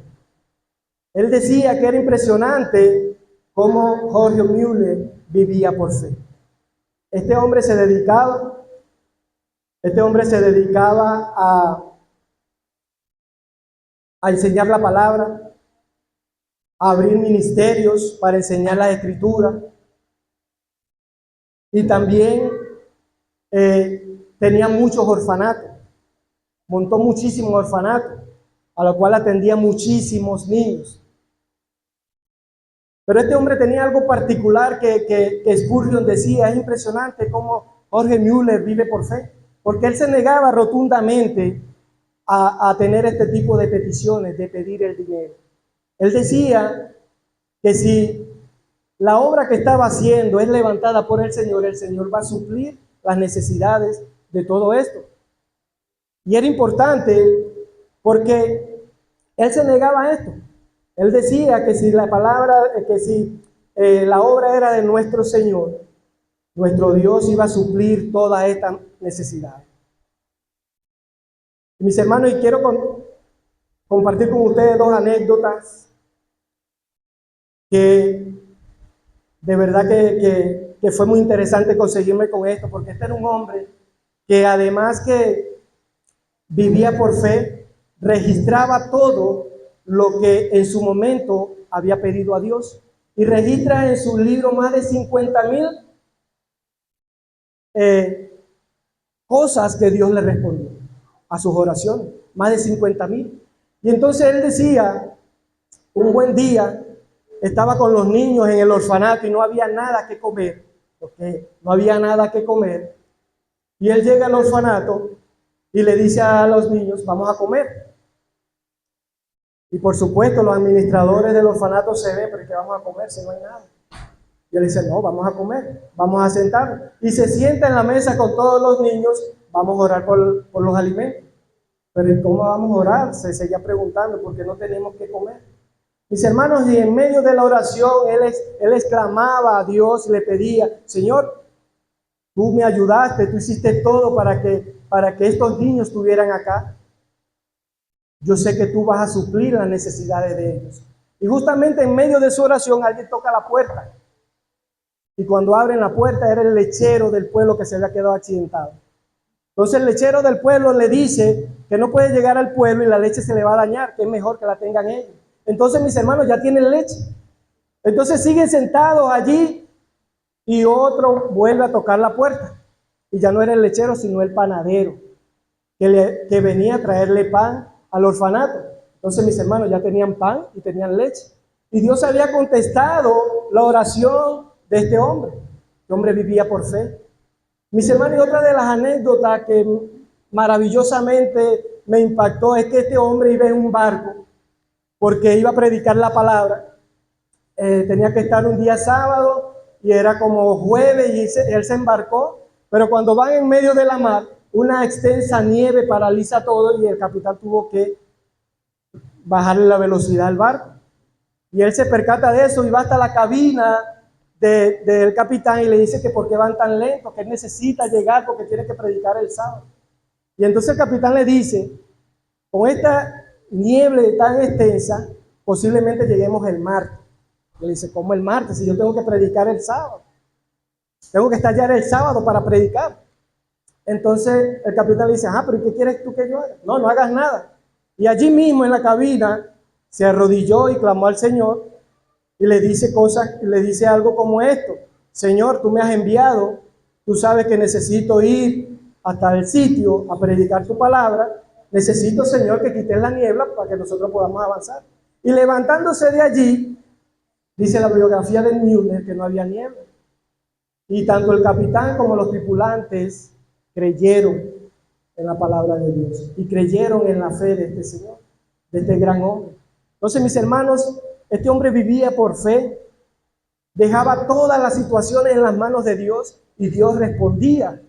Él decía que era impresionante cómo Jorge Muller vivía por fe. Este hombre se dedicaba a enseñar la palabra, a abrir ministerios para enseñar la Escritura, y también tenía muchos orfanatos, montó muchísimos orfanatos, a lo cual atendía muchísimos niños. Pero este hombre tenía algo particular que Spurgeon decía, es impresionante cómo Jorge Muller vive por fe, porque él se negaba rotundamente a tener este tipo de peticiones, de pedir el dinero. Él decía que si la obra que estaba haciendo es levantada por el Señor va a suplir las necesidades de todo esto. Y era importante porque él se negaba a esto. Él decía que si la obra era de nuestro Señor, nuestro Dios iba a suplir toda esta necesidad. Mis hermanos, y quiero compartir con ustedes 2 anécdotas que de verdad que fue muy interesante conseguirme con esto, porque este era un hombre que además que vivía por fe, registraba todo lo que en su momento había pedido a Dios y registra en su libro más de 50,000 cosas que Dios le respondió a sus oraciones, más de 50,000. Y entonces él decía, un buen día, estaba con los niños en el orfanato y no había nada que comer, porque no había nada que comer. Y él llega al orfanato y le dice a los niños, vamos a comer. Y por supuesto los administradores del orfanato se ven, pero ¿qué vamos a comer si no hay nada? Y él dice, no, vamos a comer, vamos a sentarnos. Y se sienta en la mesa con todos los niños, vamos a orar por los alimentos. Pero ¿cómo vamos a orar? Se seguía preguntando, porque no tenemos que comer. Mis hermanos, y en medio de la oración, él exclamaba a Dios y le pedía, Señor, tú me ayudaste, tú hiciste todo para que estos niños estuvieran acá. Yo sé que tú vas a suplir las necesidades de ellos. Y justamente en medio de su oración, alguien toca la puerta. Y cuando abren la puerta, era el lechero del pueblo que se había quedado accidentado. Entonces el lechero del pueblo le dice que no puede llegar al pueblo y la leche se le va a dañar, que es mejor que la tengan ellos. Entonces mis hermanos ya tienen leche. Entonces siguen sentados allí y otro vuelve a tocar la puerta. Y ya no era el lechero, sino el panadero, que venía a traerle pan al orfanato. Entonces mis hermanos ya tenían pan y tenían leche. Y Dios había contestado la oración de este hombre. Este hombre vivía por fe. Mis hermanos, y otra de las anécdotas que maravillosamente me impactó es que este hombre iba en un barco porque iba a predicar la palabra. Tenía que estar un día sábado y era como jueves y él se embarcó, pero cuando van en medio de la mar, una extensa nieve paraliza todo y el capitán tuvo que bajarle la velocidad al barco. Y él se percata de eso y va hasta la cabina del capitán y le dice que por qué van tan lentos, que él necesita llegar porque tiene que predicar el sábado. Y entonces el capitán le dice, con esta nieve tan extensa, posiblemente lleguemos el martes. Le dice, ¿cómo el martes? Si yo tengo que predicar el sábado. Tengo que estar ya el sábado para predicar. Entonces el capitán le dice, pero ¿qué quieres tú que yo haga? No, no hagas nada. Y allí mismo en la cabina se arrodilló y clamó al Señor y le dice algo como esto: Señor, tú me has enviado, tú sabes que necesito ir hasta el sitio a predicar tu palabra, necesito, Señor, que quites la niebla para que nosotros podamos avanzar. Y levantándose de allí, dice la biografía de Müller que no había niebla. Y tanto el capitán como los tripulantes creyeron en la palabra de Dios y creyeron en la fe de este Señor, de este gran hombre. Entonces, mis hermanos, este hombre vivía por fe, dejaba todas las situaciones en las manos de Dios y Dios respondía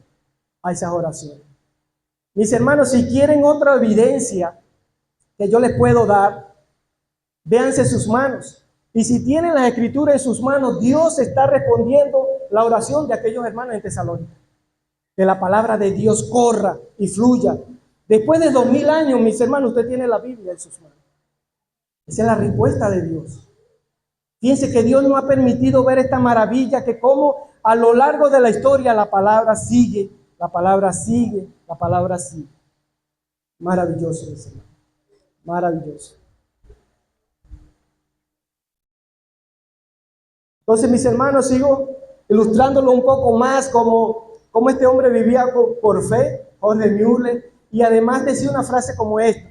a esas oraciones. Mis hermanos, si quieren otra evidencia que yo les puedo dar, véanse sus manos. Y si tienen las escrituras en sus manos, Dios está respondiendo la oración de aquellos hermanos en Tesalónica. Que la palabra de Dios corra y fluya. Después de 2000 años, mis hermanos, usted tiene la Biblia en sus manos. Esa es la respuesta de Dios. Fíjense que Dios nos ha permitido ver esta maravilla, que como a lo largo de la historia la palabra sigue, la palabra sigue, la palabra sigue. Maravilloso, mis hermanos. Maravilloso. Entonces, mis hermanos, sigo ilustrándolo un poco más como este hombre vivía por fe, Jorge Müller, y además decía una frase como esta: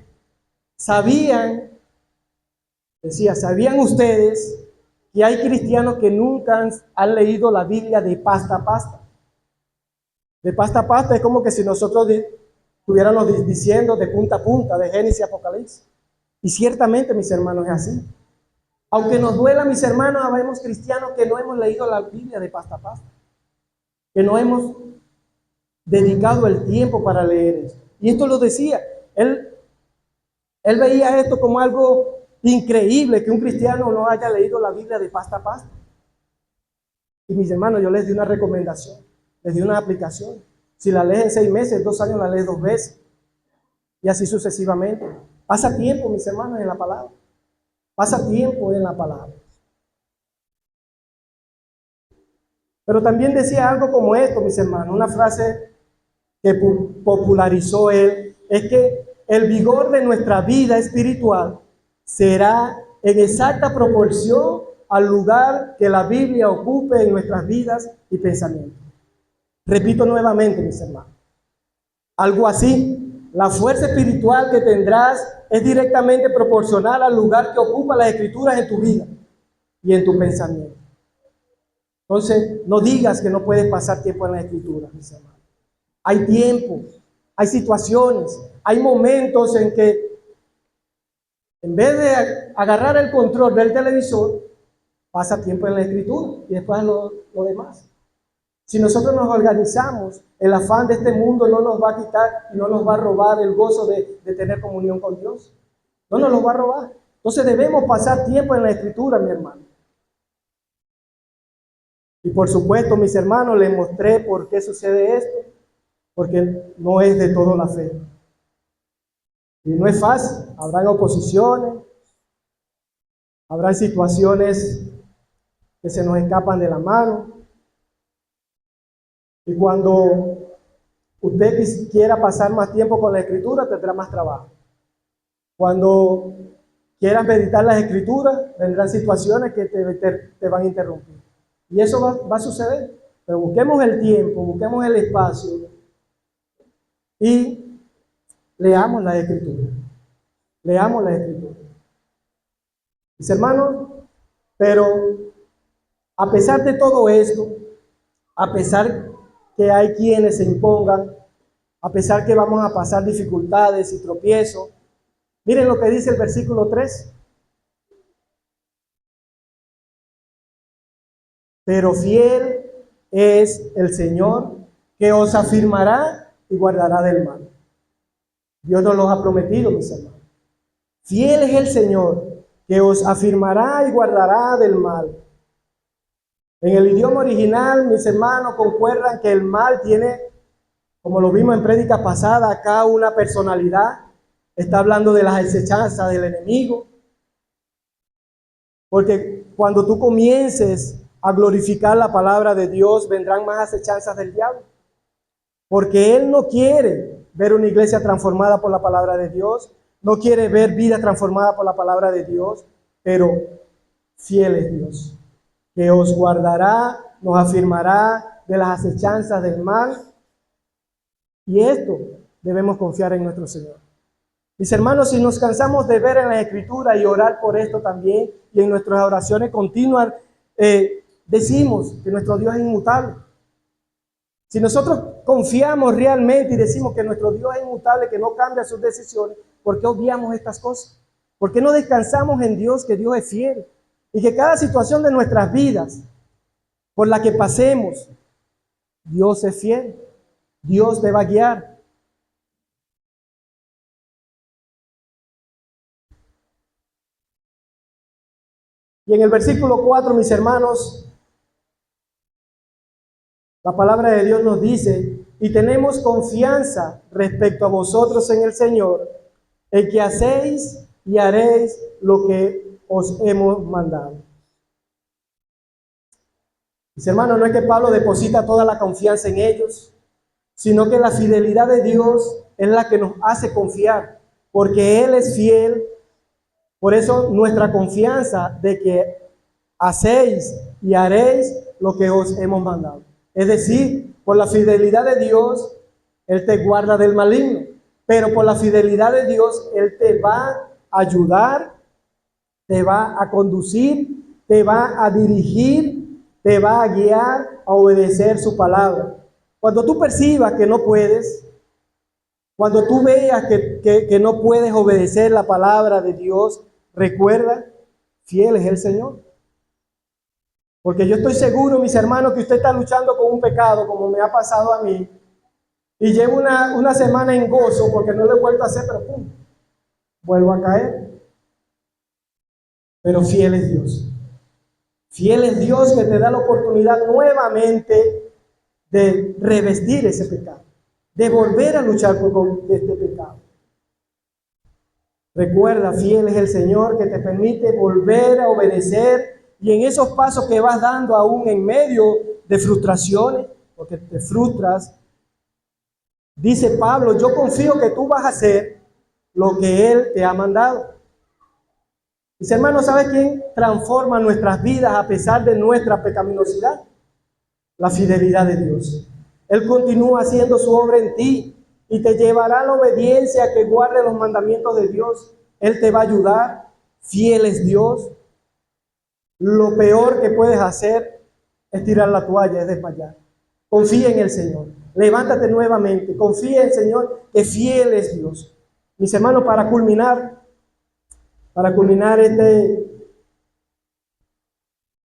¿sabían ustedes que hay cristianos que nunca han leído la Biblia de pasta a pasta? De pasta a pasta es como que si nosotros estuviéramos diciendo de punta a punta, de Génesis a Apocalipsis. Y ciertamente, mis hermanos, es así. Aunque nos duela, mis hermanos, habemos cristianos que no hemos leído la Biblia de pasta a pasta, que no hemos dedicado el tiempo para leer esto. Y esto lo decía, él veía esto como algo increíble, que un cristiano no haya leído la Biblia de pasta a pasta. Y mis hermanos, yo les di una recomendación, les di una aplicación. Si la lees en 6 meses, 2 años la lees 2 veces. Y así sucesivamente. Pasa tiempo, mis hermanos, en la palabra. Pasa tiempo en la palabra. Pero también decía algo como esto, mis hermanos, una frase que popularizó él, es que el vigor de nuestra vida espiritual será en exacta proporción al lugar que la Biblia ocupe en nuestras vidas y pensamientos. Repito nuevamente, mis hermanos, algo así, la fuerza espiritual que tendrás es directamente proporcional al lugar que ocupa las Escrituras en tu vida y en tu pensamiento. Entonces, no digas que no puedes pasar tiempo en las Escrituras, mis hermanos. Hay tiempo, hay situaciones, hay momentos en que en vez de agarrar el control del televisor, pasa tiempo en la Escritura y después lo demás. Si nosotros nos organizamos, el afán de este mundo no nos va a quitar y no nos va a robar el gozo de tener comunión con Dios. No nos lo va a robar. Entonces debemos pasar tiempo en la Escritura, mi hermano. Y por supuesto, mis hermanos, les mostré por qué sucede esto. Porque no es de todo la fe. Y no es fácil. Habrán oposiciones, habrán situaciones que se nos escapan de la mano. Y cuando usted quiera pasar más tiempo con la Escritura, tendrá más trabajo. Cuando quieras meditar las Escrituras, vendrán situaciones que te van a interrumpir. Y eso va a suceder. Pero busquemos el tiempo, busquemos el espacio y leamos las Escrituras. Leamos las Escrituras. Mis hermanos, pero a pesar de todo esto, a pesar que hay quienes se impongan, a pesar que vamos a pasar dificultades y tropiezos, miren lo que dice el versículo 3. Pero fiel es el Señor, que os afirmará y guardará del mal. Dios nos los ha prometido, mis hermanos. Fiel es el Señor, que os afirmará y guardará del mal. En el idioma original, mis hermanos, concuerdan que el mal tiene, como lo vimos en prédica pasada, acá una personalidad. Está hablando de las acechanzas del enemigo. Porque cuando tú comiences a glorificar la palabra de Dios, vendrán más acechanzas del diablo. Porque Él no quiere ver una iglesia transformada por la palabra de Dios, no quiere ver vida transformada por la palabra de Dios, pero fiel es Dios, que os guardará, nos afirmará de las acechanzas del mal. Y esto debemos confiar en nuestro Señor. Mis hermanos, si nos cansamos de ver en la Escritura y orar por esto también, y en nuestras oraciones continuas, decimos que nuestro Dios es inmutable. Si nosotros confiamos realmente y decimos que nuestro Dios es inmutable, que no cambia sus decisiones, ¿por qué obviamos estas cosas? ¿Por qué no descansamos en Dios, que Dios es fiel? Y que cada situación de nuestras vidas, por la que pasemos, Dios es fiel. Dios te va a guiar. Y en el versículo 4, mis hermanos, la palabra de Dios nos dice: y tenemos confianza respecto a vosotros en el Señor, en que hacéis y haréis lo que os hemos mandado. Mis hermanos, no es que Pablo deposita toda la confianza en ellos, sino que la fidelidad de Dios es la que nos hace confiar, porque Él es fiel. Por eso nuestra confianza de que hacéis y haréis lo que os hemos mandado. Es decir, por la fidelidad de Dios, Él te guarda del maligno. Pero por la fidelidad de Dios, Él te va a ayudar, te va a conducir, te va a dirigir, te va a guiar a obedecer su palabra. Cuando tú percibas que no puedes, cuando tú veas que no puedes obedecer la palabra de Dios, recuerda, fiel es el Señor. Porque yo estoy seguro, mis hermanos, que usted está luchando con un pecado, como me ha pasado a mí, y llevo una semana en gozo porque no lo he vuelto a hacer, pero pum, vuelvo a caer. Pero fiel es Dios. Fiel es Dios, que te da la oportunidad nuevamente de revestir ese pecado, de volver a luchar con este pecado. Recuerda, fiel es el Señor, que te permite volver a obedecer, y en esos pasos que vas dando aún en medio de frustraciones, porque te frustras, dice Pablo: yo confío que tú vas a hacer lo que Él te ha mandado. Mis hermanos, ¿sabe quién transforma nuestras vidas a pesar de nuestra pecaminosidad? La fidelidad de Dios. Él continúa haciendo su obra en ti y te llevará a la obediencia, a que guarde los mandamientos de Dios. Él te va a ayudar. Fiel es Dios. Lo peor que puedes hacer es tirar la toalla, es desmayar. Confía en el Señor. Levántate nuevamente. Confía en el Señor, que fiel es Dios. Mis hermanos, para culminar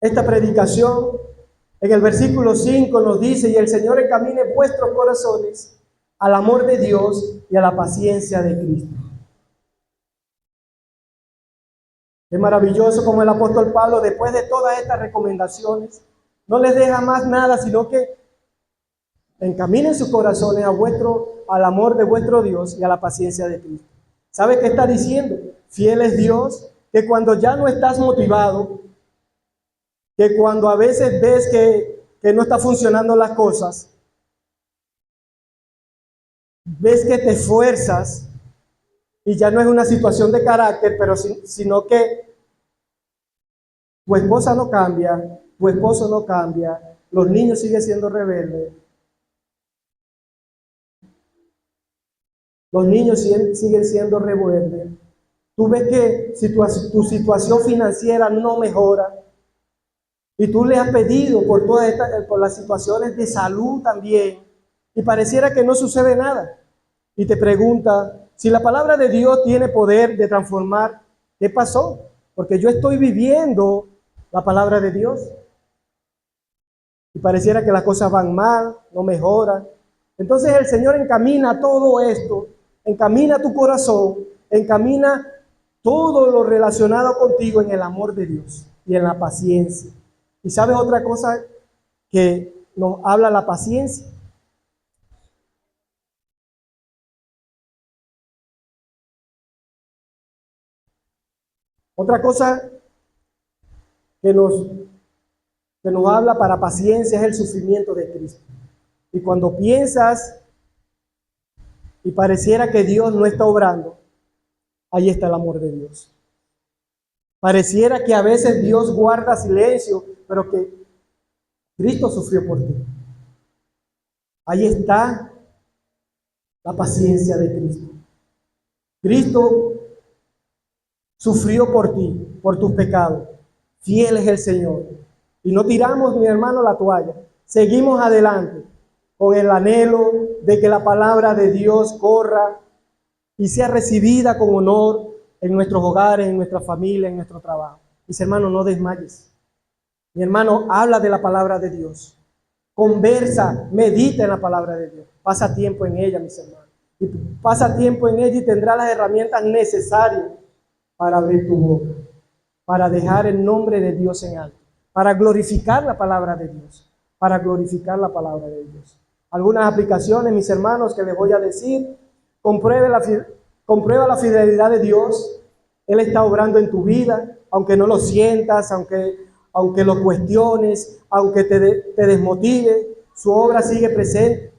esta predicación, en el versículo 5 nos dice: y el Señor encamine vuestros corazones al amor de Dios y a la paciencia de Cristo. Es maravilloso como el apóstol Pablo, después de todas estas recomendaciones, no les deja más nada, sino que encaminen sus corazones al amor de vuestro Dios y a la paciencia de Cristo. ¿Sabe qué está diciendo? Fiel es Dios, que cuando ya no estás motivado, que cuando a veces ves que no está funcionando las cosas, ves que te esfuerzas y ya no es una situación de carácter, sino que tu esposa no cambia, tu esposo no cambia, los niños siguen siendo rebeldes, los niños siguen siendo rebeldes. Tú ves que si tu situación financiera no mejora, y tú le has pedido por por las situaciones de salud también, y pareciera que no sucede nada. Y te pregunta, si la palabra de Dios tiene poder de transformar, ¿qué pasó? Porque yo estoy viviendo la palabra de Dios. Y pareciera que las cosas van mal, no mejoran. Entonces el Señor encamina todo esto, encamina tu corazón, encamina todo lo relacionado contigo en el amor de Dios y en la paciencia. ¿Y sabes otra cosa que nos habla la paciencia? Otra cosa que nos habla para paciencia es el sufrimiento de Cristo. Y cuando piensas y pareciera que Dios no está obrando, ahí está el amor de Dios. Pareciera que a veces Dios guarda silencio, pero que Cristo sufrió por ti. Ahí está la paciencia de Cristo. Cristo sufrió por ti, por tus pecados. Fiel es el Señor. Y no tiramos, mi hermano, la toalla. Seguimos adelante con el anhelo de que la palabra de Dios corra y sea recibida con honor en nuestros hogares, en nuestra familia, en nuestro trabajo. Mis hermanos, no desmayes. Mi hermano, habla de la palabra de Dios. Conversa, medita en la palabra de Dios. Pasa tiempo en ella, mis hermanos. Y pasa tiempo en ella y tendrás las herramientas necesarias para abrir tu boca, para dejar el nombre de Dios en alto, para glorificar la palabra de Dios, para glorificar la palabra de Dios. Algunas aplicaciones, mis hermanos, que les voy a decir: comprueba la fidelidad de Dios. Él está obrando en tu vida, aunque no lo sientas, aunque lo cuestiones, aunque te desmotive, su obra sigue presente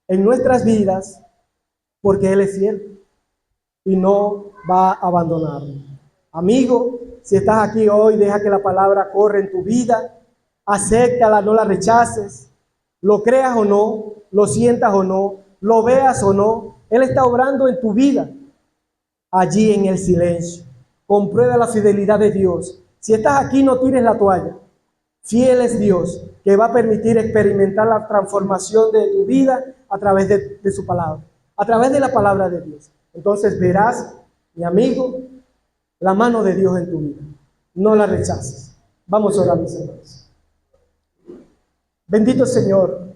en nuestras vidas, porque Él es fiel y no va a abandonarnos. Amigo, si estás aquí hoy, deja que la palabra corra en tu vida, acéptala, no la rechaces, lo creas o no, lo sientas o no, lo veas o no, Él está obrando en tu vida, allí en el silencio. Comprueba la fidelidad de Dios. Si estás aquí, no tires la toalla. Fiel es Dios, que va a permitir experimentar la transformación de tu vida a través de su palabra, a través de la palabra de Dios. Entonces verás, mi amigo, la mano de Dios en tu vida. No la rechaces. Vamos a orar, mis hermanos. Bendito Señor,